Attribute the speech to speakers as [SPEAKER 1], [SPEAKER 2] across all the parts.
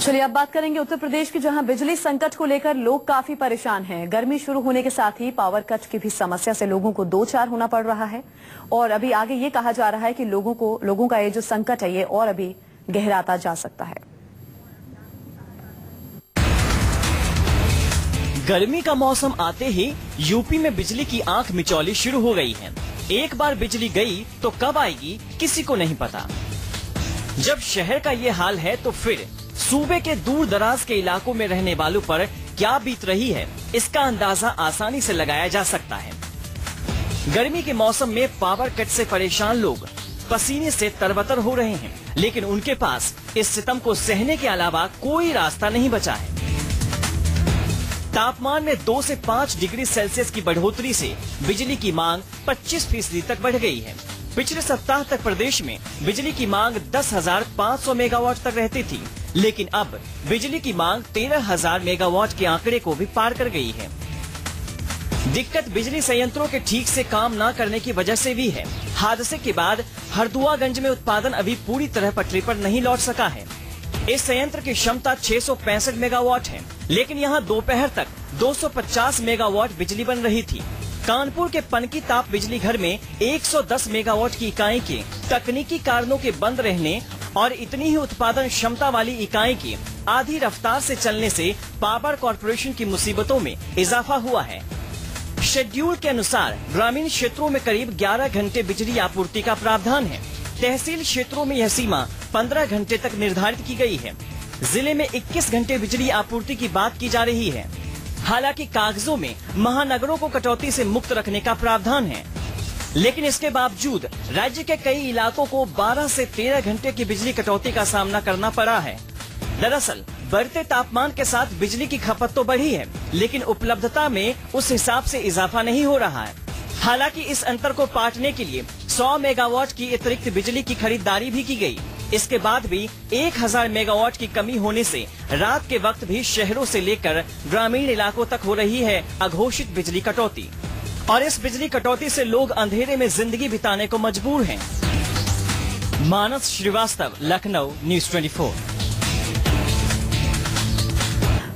[SPEAKER 1] चलिए अब बात करेंगे उत्तर प्रदेश की, जहां बिजली संकट को लेकर लोग काफी परेशान हैं। गर्मी शुरू होने के साथ ही पावर कट की भी समस्या से लोगों को दो चार होना पड़ रहा है और अभी आगे ये कहा जा रहा है कि लोगों का ये जो संकट है ये और अभी गहराता जा सकता है।
[SPEAKER 2] गर्मी का मौसम आते ही यूपी में बिजली की आंख मिचौली शुरू हो गई है। एक बार बिजली गई तो कब आएगी किसी को नहीं पता। जब शहर का ये हाल है तो फिर सूबे के दूर दराज के इलाकों में रहने वालों पर क्या बीत रही है, इसका अंदाजा आसानी से लगाया जा सकता है। गर्मी के मौसम में पावर कट से परेशान लोग पसीने से तरबतर हो रहे हैं, लेकिन उनके पास इस सितम को सहने के अलावा कोई रास्ता नहीं बचा है। तापमान में 2 से 5 डिग्री सेल्सियस की बढ़ोतरी से बिजली की मांग 25% तक बढ़ गई है। पिछले सप्ताह तक प्रदेश में बिजली की मांग 10,500 मेगावाट तक रहती थी, लेकिन अब बिजली की मांग 13,000 मेगावाट के आंकड़े को भी पार कर गई है। दिक्कत बिजली संयंत्रों के ठीक से काम न करने की वजह से भी है। हादसे के बाद हरदुआगंज में उत्पादन अभी पूरी तरह पटरी पर नहीं लौट सका है। इस संयंत्र की क्षमता 665 मेगावाट है, लेकिन यहां दोपहर तक 250 मेगावाट बिजली बन रही थी। कानपुर के पनकी ताप बिजली घर में 110 मेगावाट की इकाई के तकनीकी कारणों के बंद रहने और इतनी ही उत्पादन क्षमता वाली इकाई की आधी रफ्तार से चलने से पावर कॉर्पोरेशन की मुसीबतों में इजाफा हुआ है। शेड्यूल के अनुसार ग्रामीण क्षेत्रों में करीब 11 घंटे बिजली आपूर्ति का प्रावधान है। तहसील क्षेत्रों में यह सीमा 15 घंटे तक निर्धारित की गई है। जिले में 21 घंटे बिजली आपूर्ति की बात की जा रही है। हालांकि कागजों में महानगरों को कटौती से मुक्त रखने का प्रावधान है, लेकिन इसके बावजूद राज्य के कई इलाकों को 12 से 13 घंटे की बिजली कटौती का सामना करना पड़ा है। दरअसल बढ़ते तापमान के साथ बिजली की खपत तो बढ़ी है, लेकिन उपलब्धता में उस हिसाब से इजाफा नहीं हो रहा है। हालांकि इस अंतर को पाटने के लिए 100 मेगावाट की अतिरिक्त बिजली की खरीदारी भी की गई। इसके बाद भी 1000 मेगावाट की कमी होने से रात के वक्त भी शहरों से लेकर ग्रामीण इलाकों तक हो रही है अघोषित बिजली कटौती, और इस बिजली कटौती से लोग अंधेरे में जिंदगी बिताने को मजबूर हैं। मानस श्रीवास्तव, लखनऊ, न्यूज़ 24।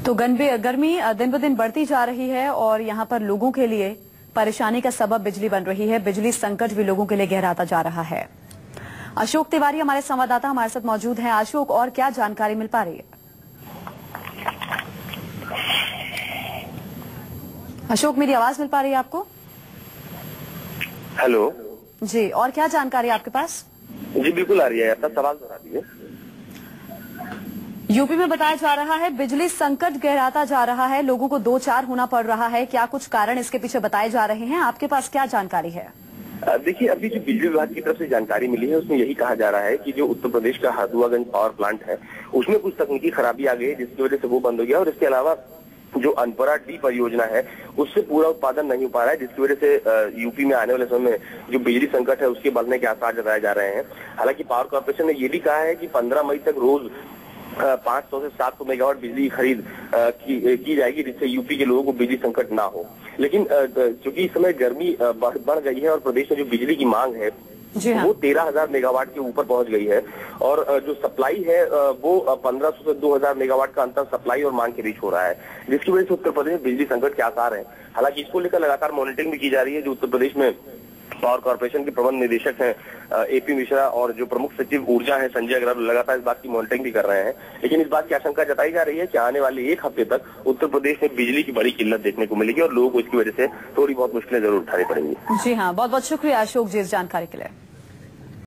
[SPEAKER 1] तो गर्मी दिन ब दिन बढ़ती जा रही है और यहाँ पर लोगों के लिए परेशानी का सबब बिजली बन रही है। बिजली संकट भी लोगों के लिए गहराता जा रहा है। अशोक तिवारी हमारे संवाददाता हमारे साथ मौजूद हैं। अशोक, और क्या जानकारी मिल पा रही है? अशोक, मेरी आवाज मिल पा रही है आपको?
[SPEAKER 3] हेलो
[SPEAKER 1] जी, और क्या जानकारी आपके पास?
[SPEAKER 3] जी बिल्कुल आ रही है। आपका सवाल दोहरा दीजिए।
[SPEAKER 1] यूपी में बताया जा रहा है बिजली संकट गहराता जा रहा है, लोगों को दो चार होना पड़ रहा है। क्या कुछ कारण इसके पीछे बताए जा रहे हैं? आपके पास क्या जानकारी है?
[SPEAKER 3] देखिए, अभी जो बिजली विभाग की तरफ से जानकारी मिली है उसमें यही कहा जा रहा है कि जो उत्तर प्रदेश का हरदुआगंज पावर प्लांट है उसमें कुछ तकनीकी खराबी आ गई है, जिसकी वजह से वो बंद हो गया। और इसके अलावा जो अनपरा डी परियोजना है उससे पूरा उत्पादन नहीं हो पा रहा है, जिसकी वजह से यूपी में आने वाले समय में जो बिजली संकट है उसके बढ़ने के आसार जताए जा रहे हैं। हालांकि पावर कॉर्पोरेशन ने ये भी कहा है कि 15 मई तक रोज 500 से 700 मेगावाट बिजली की खरीद की जाएगी, जिससे यूपी के लोगों को बिजली संकट ना हो। लेकिन चूंकि इस समय गर्मी बढ़ गई है और प्रदेश में जो बिजली की मांग है वो 13,000 मेगावाट के ऊपर पहुंच गई है, और जो सप्लाई है वो 1500 से 2000 मेगावाट का अंतर सप्लाई और मांग के बीच हो रहा है, जिसकी वजह से उत्तर प्रदेश में बिजली संकट के आसार हैं। हालांकि इसको लेकर लगातार मॉनिटरिंग भी की जा रही है। जो उत्तर प्रदेश में पावर कॉर्पोरेशन के प्रबंध निदेशक हैं एपी मिश्रा और जो प्रमुख सचिव ऊर्जा हैं संजय अग्रवाल, लगातार इस बात की मॉनिटरिंग भी कर रहे हैं। लेकिन इस बात की आशंका जताई जा रही है कि आने वाले एक हफ्ते तक उत्तर प्रदेश में बिजली की बड़ी किल्लत देखने को मिलेगी और लोगों को इसकी वजह से थोड़ी बहुत मुश्किलें जरूर उठानी पड़ेंगी।
[SPEAKER 1] जी हाँ, बहुत बहुत शुक्रिया अशोक जी इस जानकारी के लिए।